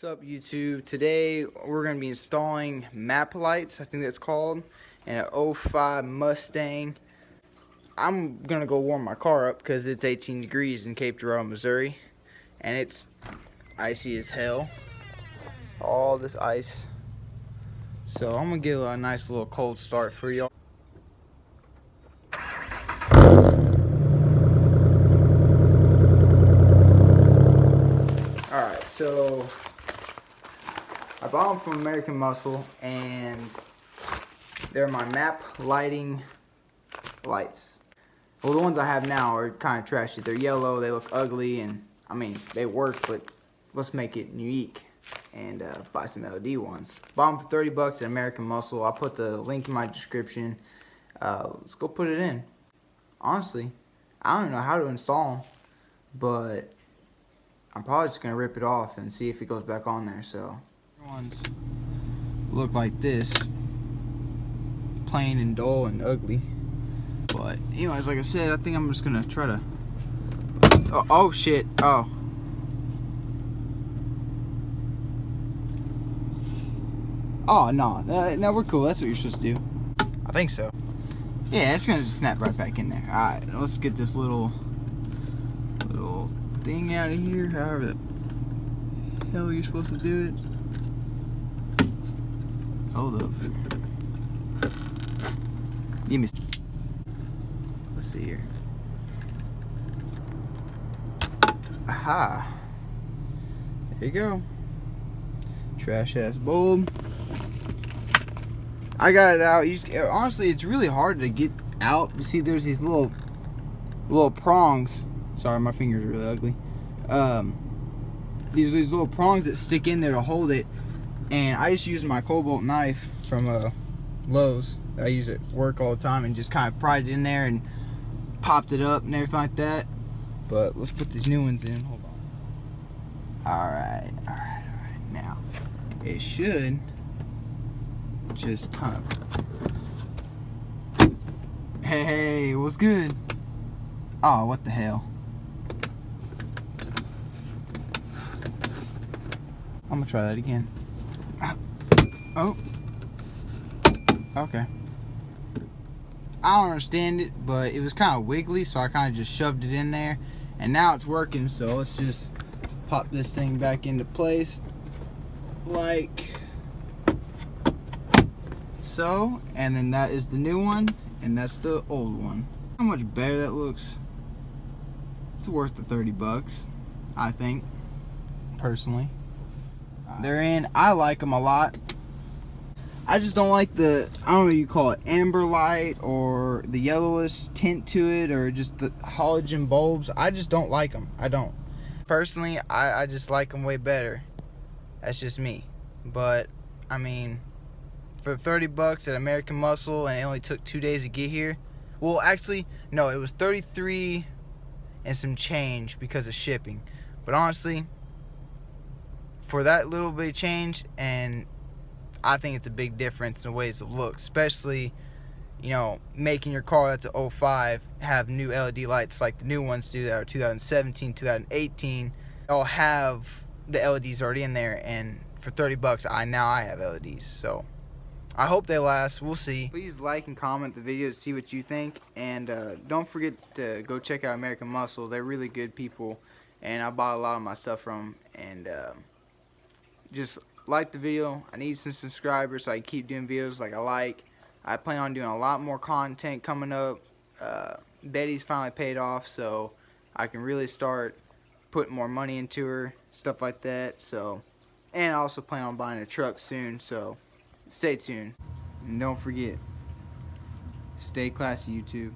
What's up, YouTube? Today we're going to be installing map lights, I think that's called, and an '05 Mustang. I'm going to go warm my car up because it's 18 degrees in Cape Girardeau, Missouri, and it's icy as hell. All this ice. So I'm going to give a nice little cold start for y'all. Alright, so I bought them from American Muscle, and they're my map lighting lights. Well, the ones I have now are kind of trashy. They're yellow, they look ugly, and I mean, they work, but let's make it unique and buy some LED ones. Bought them for 30 bucks at American Muscle. I'll put the link in my description. Let's go put it in. Honestly, I don't know how to install them, but I'm probably just going to rip it off and see if it goes back on there. So ones look like this, plain and dull and ugly, but anyways, like I said, I think I'm just gonna try to oh shit, oh no, no, we're cool. That's what you're supposed to do. I think so. Yeah, it's gonna just snap right back in there. Alright, let's get this little thing out of here, however the hell you're supposed to do it. Hold up. Give me. Let's see here. Aha. There you go. Trash ass bulb. I got it out. Honestly, it's really hard to get out. You see, there's these little prongs. Sorry, my fingers are really ugly. These little prongs that stick in there to hold it. And I just use my cobalt knife from Lowe's. I use it at work all the time and just kind of pried it in there and popped it up and everything like that. But let's put these new ones in. Hold on. Alright. Now, it should just kind of... Hey, what's good? Oh, what the hell? I'm gonna try that again. Oh. Okay. I don't understand it, but it was kind of wiggly, so I kind of just shoved it in there. And now it's working, so let's just pop this thing back into place. Like so. And then that is the new one, and that's the old one. How much better that looks. It's worth the 30 bucks, I think, personally. They're in. I like them a lot. I just don't like the, I don't know what you call it, amber light or the yellowish tint to it, or just the halogen bulbs. I just don't like them. I don't. Personally, I just like them way better. That's just me. But, I mean, for 30 bucks at American Muscle, and it only took 2 days to get here. Well, actually, no, it was 33 and some change because of shipping. But honestly, for that little bit of change, and I think it's a big difference in the ways it looks, especially, you know, making your car that's a '05 have new LED lights like the new ones do that are 2017, 2018. All have the LEDs already in there, and for 30 bucks, I have LEDs. So I hope they last. We'll see. Please like and comment the video to see what you think, and don't forget to go check out American Muscle. They're really good people, and I bought a lot of my stuff from them. And just like the video. I need some subscribers so I can keep doing videos like I like. I plan on doing a lot more content coming up. Betty's finally paid off, so I can really start putting more money into her, stuff like that. So, and I also plan on buying a truck soon, so stay tuned. And don't forget, stay classy, YouTube.